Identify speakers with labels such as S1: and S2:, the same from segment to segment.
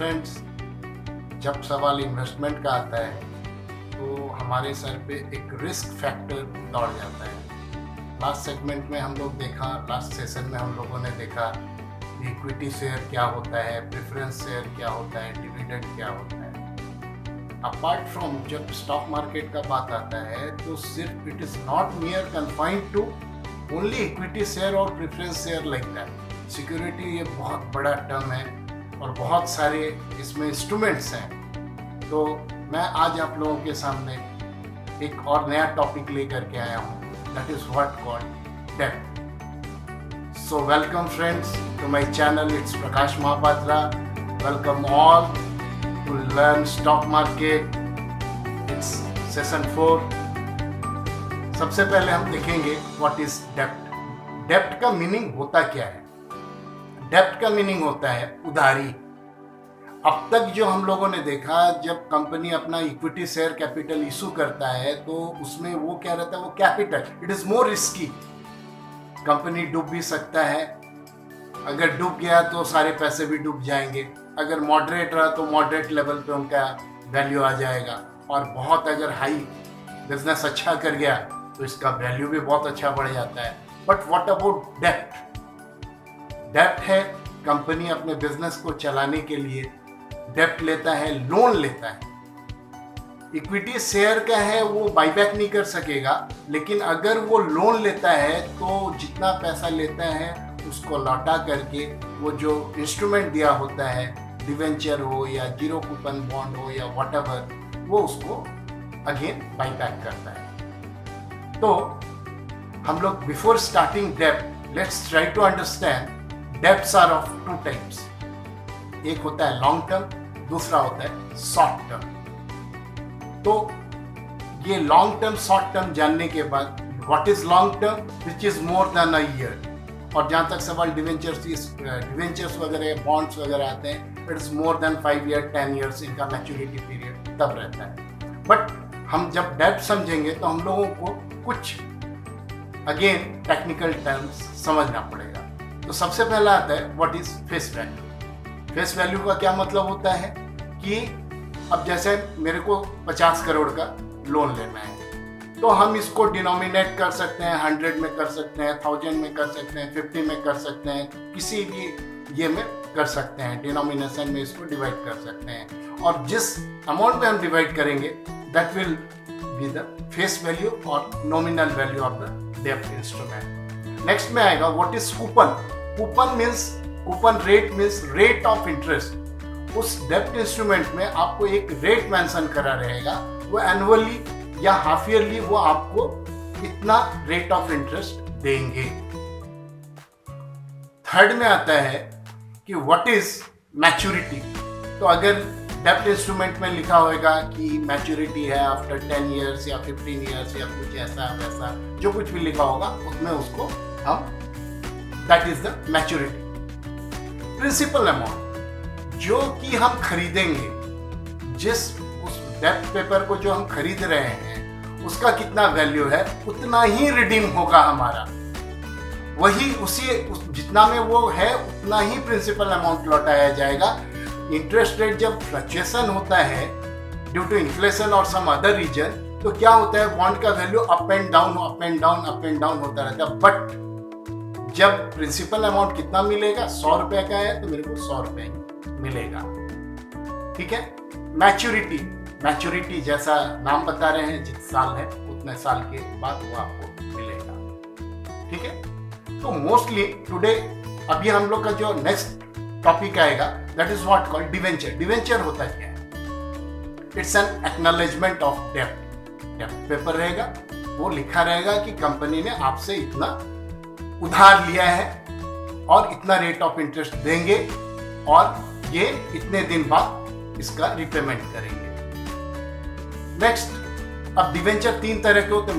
S1: Friends, जब सवाल investment का आता है तो हमारे सर पे एक रिस्क फैक्टर दौड़ जाता है। लास्ट सेगमेंट में हम लोग लास्ट सेशन में हम लोगों ने देखा इक्विटी शेयर क्या होता है, प्रेफरेंस शेयर क्या होता है, डिविडेंड क्या होता है। अपार्ट फ्रॉम जब स्टॉक मार्केट का बात आता है तो सिर्फ it is not near confined to only equity share और preference share like that. Security ये बहुत बड़ा टर्म है और बहुत सारे इसमें इंस्ट्रूमेंट्स हैं। तो मैं आज आप लोगों के सामने एक और नया टॉपिक लेकर के आया हूँ, दैट इज व्हाट कॉल्ड डेब्ट। So welcome friends to my channel, it's Prakash Mahapatra. Welcome all to learn stock market, it's session 4। सबसे पहले हम देखेंगे व्हाट इज डेब्ट। डेब्ट का मीनिंग होता क्या है? डेब्ट का मीनिंग होता है उधारी। अब तक जो हम लोगों ने देखा, जब कंपनी अपना इक्विटी शेयर कैपिटल इशू करता है तो उसमें वो क्या रहता है, वो capital, it is more risky. Company डूब भी सकता है, अगर डूब गया तो सारे पैसे भी डूब जाएंगे। अगर मॉडरेट रहा तो मॉडरेट लेवल पे उनका वैल्यू आ जाएगा, और बहुत अगर हाई बिजनेस अच्छा कर गया तो इसका वैल्यू भी बहुत अच्छा बढ़ जाता है। बट व्हाट अबाउट डेब्ट? डेब्ट है कंपनी अपने बिजनेस को चलाने के लिए डेब्ट लेता है, लोन लेता है। इक्विटी शेयर का है वो बाईबैक नहीं कर सकेगा, लेकिन अगर वो लोन लेता है तो जितना पैसा लेता है उसको लौटा करके वो जो इंस्ट्रूमेंट दिया होता है, डिवेंचर हो या जीरो कूपन बॉन्ड हो या व्हाटएवर, वो उसको अगेन बाईबैक करता है। तो हम लोग बिफोर स्टार्टिंग डेब्ट, let's try to understand debts are of two types. एक होता है लॉन्ग टर्म, दूसरा होता है शॉर्ट टर्म। तो ये लॉन्ग टर्म शॉर्ट टर्म जानने के बाद what is long term, which is more than a year. और जहां तक सवाल डिवेंचर्स वगैरह, बॉन्ड्स वगैरह आते हैं, it is more than 5 year 10 years इनका मैच्योरिटी पीरियड तब रहता है। बट हम जब डेब्ट समझेंगे तो हम लोगों को कुछ अगेन टेक्निकल टर्म्स समझना पड़ेगा। तो सबसे पहला आता है what is face value. Face value का क्या मतलब होता है कि अब जैसे मेरे को 50 करोड़ का लोन लेना है तो हम इसको डिनोमिनेट कर सकते हैं, 100 में कर सकते हैं, 1000 में कर सकते हैं, 50 में कर सकते हैं, किसी भी ये में कर सकते हैं, डिनोमिनेशन में इसको डिवाइड कर सकते हैं। और जिस अमाउंट में हम डिवाइड करेंगे that will be the face value और नॉमिनल वैल्यू ऑफ द डेब्ट इंस्ट्रूमेंट। नेक्स्ट में आएगा what is coupon. Coupon rate means rate of interest. उस डेब्ट इंस्ट्रूमेंट में आपको एक रेट मेंशन करा रहेगा, वो एनुअली या हाफ ईयरली वो आपको इतना रेट ऑफ इंटरेस्ट देंगे। थर्ड में आता है कि व्हाट इज मैच्योरिटी। तो अगर डेब्ट इंस्ट्रूमेंट में लिखा होगा कि मैच्योरिटी है आफ्टर 10 ईयर्स या 15 ईयर्स या कुछ ऐसा वैसा, जो कुछ भी लिखा होगा उसमें उसको हम, that is the maturity. Principal amount जो कि हम खरीदेंगे, जिस उस डेब्ट पेपर को जो हम खरीद रहे हैं उसका कितना वैल्यू है उतना ही रिडीम होगा हमारा, वही जितना में वो है उतना ही प्रिंसिपल अमाउंट लौटाया जाएगा। इंटरेस्ट रेट जब फ्लक्चुएशन होता है ड्यू टू इन्फ्लेशन और सम अदर रीजन, तो क्या होता है, बॉन्ड का वैल्यू अप एंड डाउन होता रहता है। बट जब प्रिंसिपल अमाउंट कितना मिलेगा, 100 रुपए का है तो मेरे को 100 रुपए मिलेगा। ठीक है। मैच्योरिटी जैसा नाम बता रहे हैं, जिस साल है उतने साल के बाद वो आपको मिलेगा। ठीक है। तो मोस्टली टुडे अभी हम लोग का जो नेक्स्ट टॉपिक आएगा that is what called debenture. Debenture होता क्या है? इट्स एन एक्नॉलेजमेंट ऑफ डेब्ट। डेब्ट पेपर रहेगा, वो लिखा रहेगा कि कंपनी ने आपसे इतना उधार लिया है और इतना रेट ऑफ इंटरेस्ट देंगे और ये इतने दिन बाद इसका रिपेमेंट करेंगे। नेक्स्ट, अब डिवेंचर 3 तरह के होते हैं।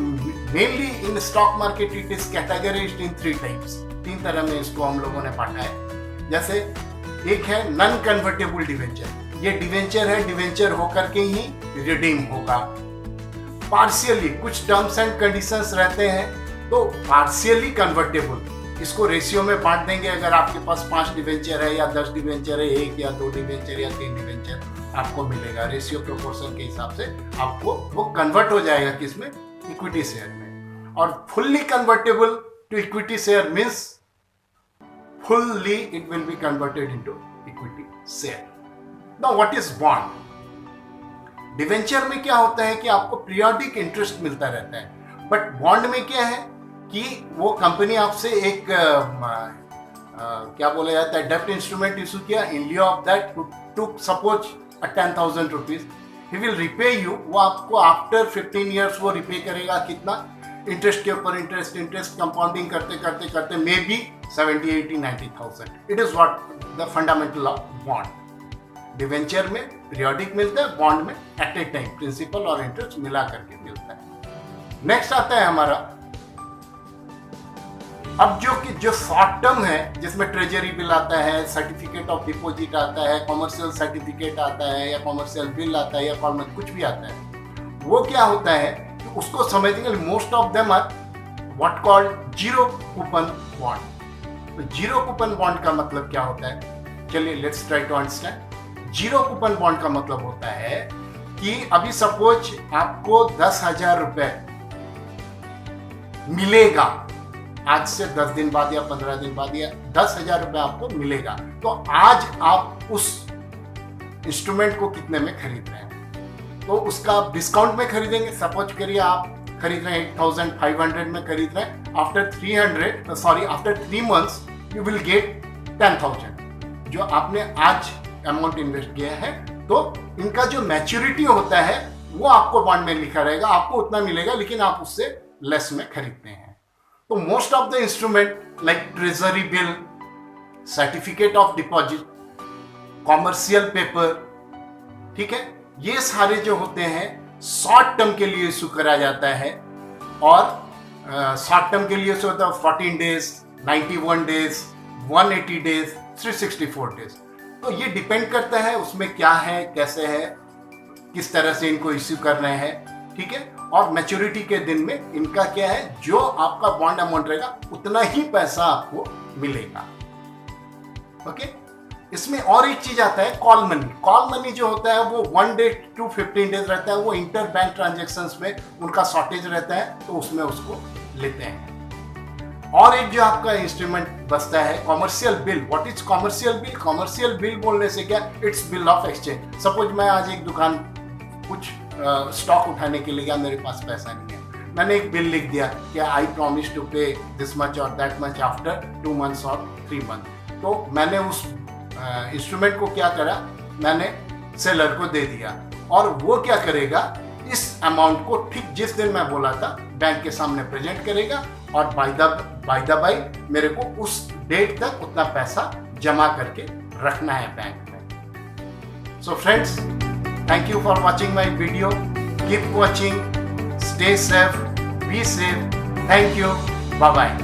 S1: Mainly in stock market it is categorised in 3 types. 3 तरह में इसको हम लोगों ने बांटा है। जैसे एक है नॉन कन्वर्टेबल डिवेंचर। ये डिवेंचर है, डिवेंचर होकर के ही रिडीम होगा। पार्शियली कुछ टर्म्स एंड कंडीशंस रहते हैं तो पार्शियली कन्वर्टेबल, इसको रेशियो में बांट देंगे। अगर आपके पास 5 डिवेंचर है या 10 डिवेंचर है, 1 या 2 डिवेंचर या 3 डिवेंचर आपको मिलेगा। रेशियो प्रोपोर्शन के हिसाब से आपको वो कन्वर्ट हो जाएगा किसमें, इक्विटी शेयर में। और fully convertible to equity share means fully it will be converted into equity share. Now what is bond? Debenture में क्या होता है कि आपको पीरियोडिक इंटरेस्ट मिलता रहता है, बट बॉन्ड में क्या है कि वो कंपनी आपसे एक क्या बोला जाता है, डेब्ट इंस्ट्रूमेंट इशू किया। In lieu of that to suppose 10,000 rupees, he will repay you. वो आपको आफ्टर 15 ईयर्स वो रिपे करेगा कितना, इंटरेस्ट के ऊपर इंटरेस्ट, इंटरेस्ट कंपाउंडिंग करते करते करते may be 70, 80, 90,000। It is what the fundamental of bond. Debenture में पीरियोडिक मिलता है, बॉन्ड में एट ए टाइम प्रिंसिपल और इंटरेस्ट मिला करके मिलता है। नेक्स्ट आता है हमारा, अब जो शॉर्ट टर्म है, जिसमें ट्रेजरी बिल आता है, सर्टिफिकेट ऑफ डिपॉजिट आता है, कॉमर्शियल सर्टिफिकेट आता है, या कॉमर्शियल बिल आता है, या कॉमर्शियल कुछ भी आता है, वो क्या होता है कि उसको समझने most of them are what called zero coupon bond. तो जीरो कूपन बॉन्ड का मतलब क्या होता है, चलिए let's try to understand. Zero coupon bond का मतलब होता है कि अभी सपोज आपको 10,000 रुपए मिलेगा, आज से 10 दिन बाद या 15 दिन बाद या 10,000 रुपए आपको मिलेगा। तो आज आप उस इंस्ट्रूमेंट को कितने में खरीद रहे हैं, तो उसका डिस्काउंट में खरीदेंगे। सपोज करिए आप खरीद रहे हैं 8,500 में खरीद रहे हैं, after 3 months you will get 10,000 जो आपने आज अमाउंट इन्वेस्ट किया है। तो इनका जो मैच्योरिटी होता है वो आपको बॉन्ड में लिखा रहेगा, आपको उतना मिलेगा, लेकिन आप उससे लेस में खरीदते हैं। तो most of the instrument like treasury bill, certificate of deposit, commercial paper, ठीक है, ये सारे जो होते हैं शॉर्ट टर्म के लिए इशू करा जाता है। और शॉर्ट टर्म के लिए इशू होता है 14 डेज, 91 डेज, 180 डेज, 364 डेज। तो ये डिपेंड करता है उसमें क्या है, कैसे है, किस तरह से इनको इश्यू कर रहे हैं, ठीक है। और मैच्योरिटी के दिन में इनका क्या है, जो आपका बॉन्ड अमाउंट रहेगा उतना ही पैसा आपको मिलेगा। ओके, इसमें और एक चीज आता है कॉल मनी। कॉल मनी जो होता है वो 1 डे to 15 डेज रहता है, वो इंटर बैंक ट्रांजेक्शन्स में उनका शॉर्टेज रहता है, तो उसमें उसको लेते हैं। और एक जो आपका इंस्ट्रूमेंट बचता है commercial bill. What is commercial bill? Commercial bill बोलने से क्या, it's bill of exchange. Suppose मैं आज एक दुकान कुछ स्टॉक उठाने के लिए गया, मेरे पास पैसा नहीं है, मैंने एक बिल लिख दिया कि आई प्रॉमिस टू पे दिस मच और दैट मच आफ्टर 2 months और 3 months। तो मैंने उस इंस्ट्रूमेंट को क्या करा, मैंने सेलर को दे दिया, और वो क्या करेगा, इस अमाउंट को ठीक जिस दिन मैं बोला था बैंक के सामने प्रेजेंट करेगा, और बाय द बाय मेरे को उस डेट तक उतना पैसा जमा करके रखना है बैंक में। So friends, thank you for watching my video. Keep watching. Stay safe. Be safe. Thank you. Bye bye.